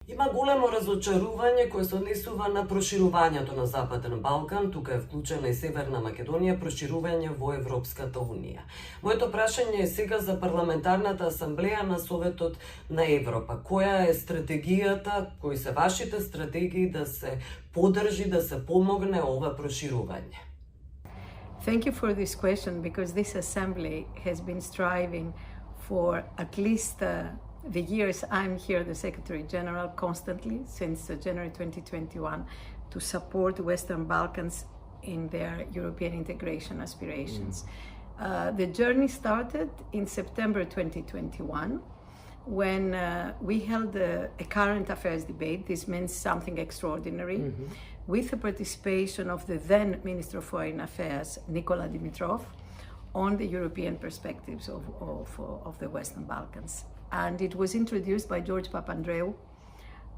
Има големо разочарување кој се однесува на проширувањето на Западен Балкан, тука е вклучена и Северна Македонија, проширување во Европската Унија. Моето прашање е сега за Парламентарната асамблеја на Советот на Европа. Која е стратегијата, кои се вашите стратегии да се поддржи, да се помогне ова проширување? Thank you for this question, because this assembly has been striving for at least the years I'm here, the Secretary General, constantly since January 2021 to support the Western Balkans in their European integration aspirations. The journey started in September 2021 when we held a current affairs debate. This means something extraordinary, with the participation of the then Minister of Foreign Affairs, Nikola Dimitrov, on the European perspectives of the Western Balkans. And it was introduced by George Papandreou,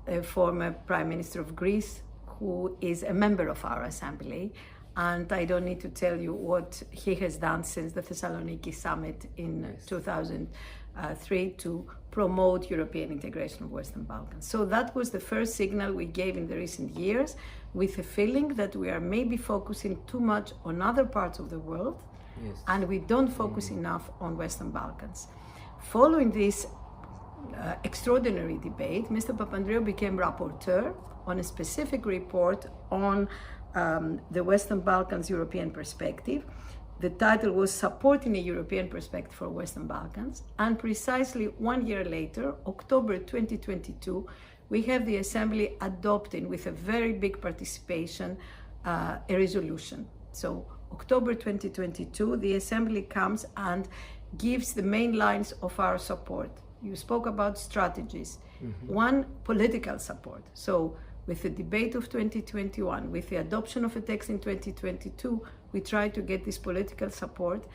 a former Prime Minister of Greece, who is a member of our assembly. And I don't need to tell you what he has done since the Thessaloniki summit in 2003 to promote European integration of Western Balkans. So that was the first signal we gave in the recent years, with a feeling that we are maybe focusing too much on other parts of the world, and we don't focus enough on Western Balkans. Following this extraordinary debate, Mr. Papandreou became rapporteur on a specific report on the Western Balkans European perspective. The title was Supporting a European Perspective for Western Balkans. And precisely 1 year later, October 2022, we have the Assembly adopting, with a very big participation, a resolution. So October 2022, the Assembly comes and gives the main lines of our support. You spoke about strategies. One, political support. So with the debate of 2021, with the adoption of a text in 2022, we tried to get this political support,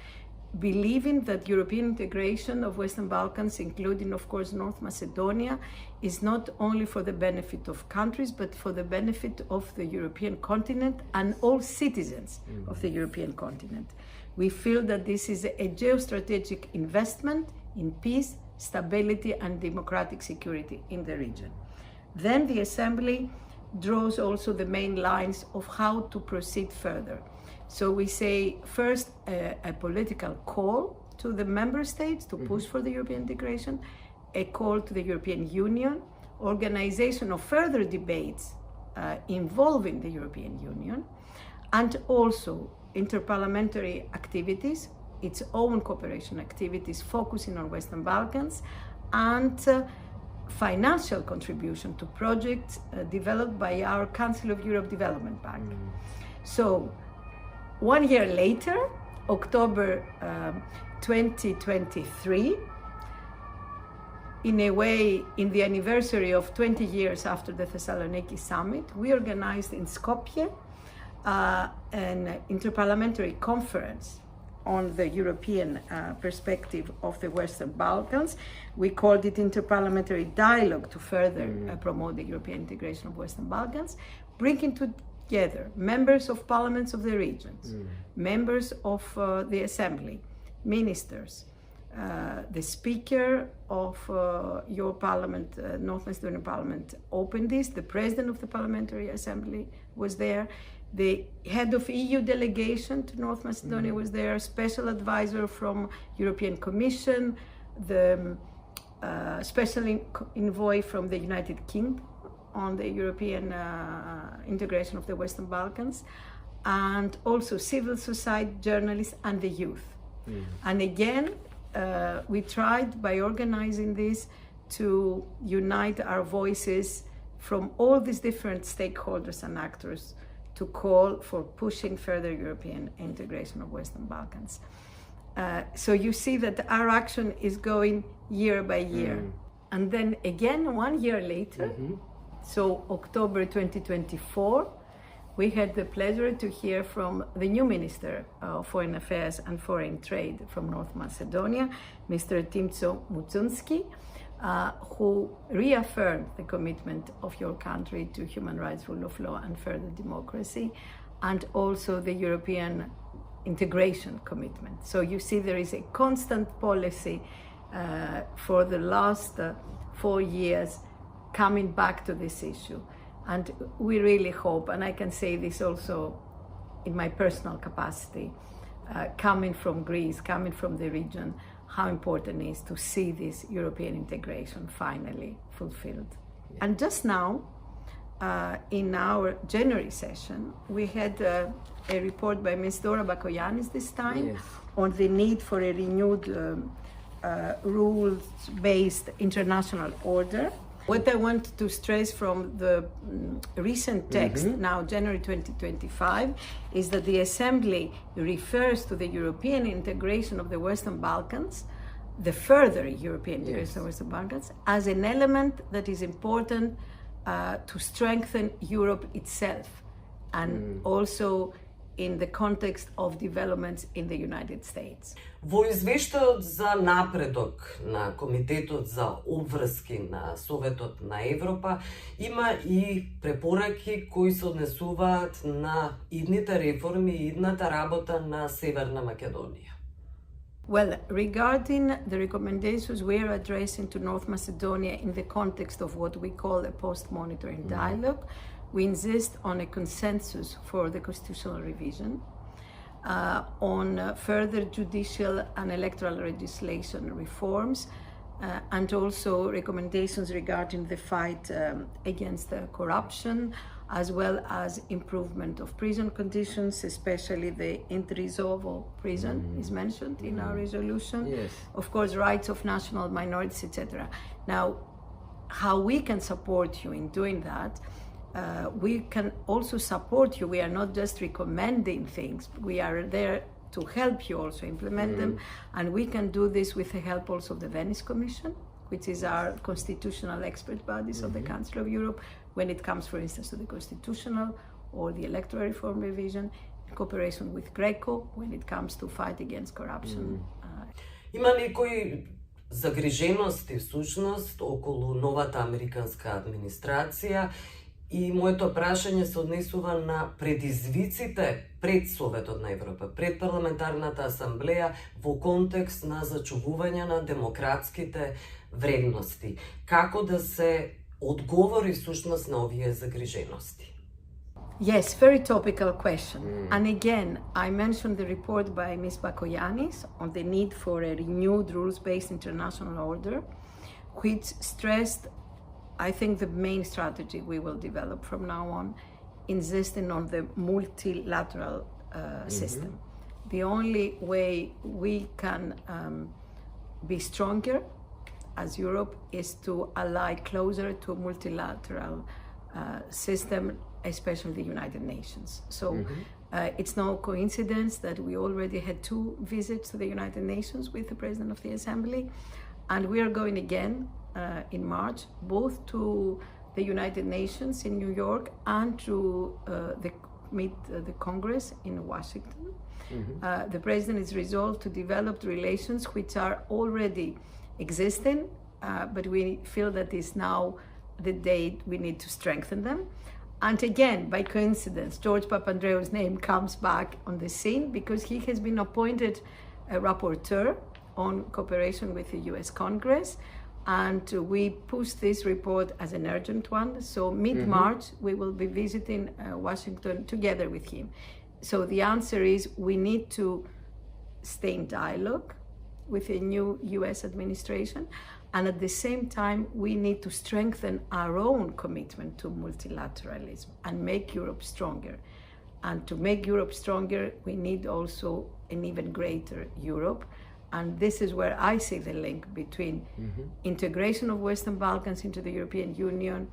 believing that European integration of Western Balkans, including, of course, North Macedonia, is not only for the benefit of countries, but for the benefit of the European continent and all citizens of the European continent. We feel that this is a geostrategic investment in peace, stability, and democratic security in the region. Then the Assembly draws also the main lines of how to proceed further. So we say, first, a political call to the member states to push for the European integration, a call to the European Union, organization of further debates involving the European Union, and also interparliamentary activities, its own cooperation activities focusing on Western Balkans, and financial contribution to projects developed by our Council of Europe Development Bank. So 1 year later, October 2023, in a way, in the anniversary of 20 years after the Thessaloniki summit, we organized in Skopje an interparliamentary conference on the European perspective of the Western Balkans. We called it Interparliamentary Dialogue to further promote the European integration of Western Balkans, bringing together members of parliaments of the regions, members of the Assembly, ministers, the Speaker of your parliament, North Macedonian Parliament, opened this. The President of the Parliamentary Assembly was there. The head of EU delegation to North Macedonia was there, special advisor from European Commission, the special envoy from the United Kingdom on the European integration of the Western Balkans, and also civil society, journalists, and the youth. And again, we tried by organizing this to unite our voices from all these different stakeholders and actors to call for pushing further European integration of Western Balkans. So you see that our action is going year by year. And then again, 1 year later, so October 2024, we had the pleasure to hear from the new Minister of Foreign Affairs and Foreign Trade from North Macedonia, Mr. Timco Mucunski, who reaffirmed the commitment of your country to human rights, rule of law, and further democracy, and also the European integration commitment. So you see there is a constant policy for the last 4 years coming back to this issue. And we really hope, and I can say this also in my personal capacity, coming from Greece, coming from the region, how important it is to see this European integration finally fulfilled. Yeah. And just now, in our January session, we had a report by Ms. Dora Bakoyannis this time, yes, on the need for a renewed rules-based international order. What I want to stress from the recent text, now January 2025, is that the Assembly refers to the European integration of the Western Balkans, the further European integration of the Western Balkans, as an element that is important to strengthen Europe itself, and also in the context of developments in the United States. Во извештајот за напредок на Комитетот за обврски на Советот на Европа има и препораки кои се однесуваат на идните реформи и идната работа на Северна Македонија. Well, regarding the recommendations we are addressing to North Macedonia in the context of what we call a post-monitoring dialogue, we insist on a consensus for the constitutional revision, on further judicial and electoral legislation reforms, and also recommendations regarding the fight against corruption, as well as improvement of prison conditions, especially the Indrizovo prison is mentioned in our resolution. Yes. Of course, rights of national minorities, etc. Now, how we can support you in doing that, we can also support you. We are not just recommending things, we are there to help you also implement them, and we can do this with the help also of the Venice Commission, which is our constitutional expert bodies of the Council of Europe, when it comes, for instance, to the constitutional or the electoral reform revision, in cooperation with Greco when it comes to fight against corruption. Има некои загрижености всушност околу новата американска администрација и моето прашање се однесува на предизвиците пред Советот на Европа, пред парламентарната асамблеја во контекст на зачувување на демократските вредности. Како да се одговори всушност на овие загрижености? Yes, very topical question. And again, I mentioned the report by Ms. Bakoyannis on the need for a renewed rules-based international order, which stressed, I think, the main strategy we will develop from now on, insisting on the multilateral system. The only way we can be stronger as Europe is to ally closer to a multilateral system, especially the United Nations. So it's no coincidence that we already had 2 visits to the United Nations with the President of the Assembly, and we are going again in March, both to the United Nations in New York and to meet the Congress in Washington. The President is resolved to develop relations which are already existing, but we feel that is now the day we need to strengthen them. And again, by coincidence, George Papandreou's name comes back on the scene because he has been appointed a rapporteur on cooperation with the US Congress, and we push this report as an urgent one. So mid-March, we will be visiting Washington together with him. So the answer is we need to stay in dialogue with the new US administration, and at the same time, we need to strengthen our own commitment to multilateralism and make Europe stronger. And to make Europe stronger, we need also an even greater Europe. And this is where I see the link between integration of Western Balkans into the European Union,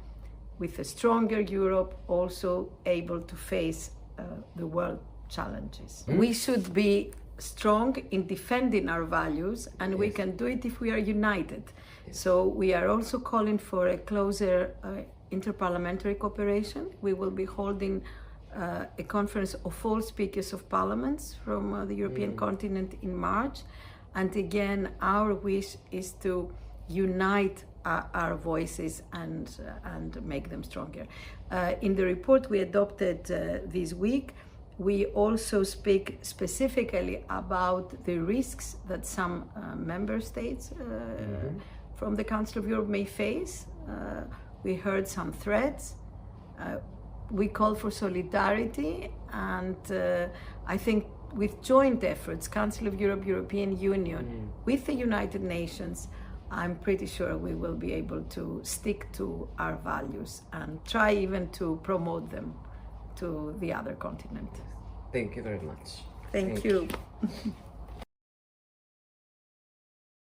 with a stronger Europe also able to face the world challenges. We should be strong in defending our values, and we can do it if we are united. So we are also calling for a closer interparliamentary cooperation. We will be holding a conference of all speakers of parliaments from the European continent in March. And again, our wish is to unite our voices and make them stronger. In the report we adopted this week, we also speak specifically about the risks that some member states from the Council of Europe may face We heard some threats. We call for solidarity, and I think with joint efforts, Council of Europe, European Union, with the United Nations, I'm pretty sure we will be able to stick to our values and try even to promote them to the other continent. Thank you very much. Thank you.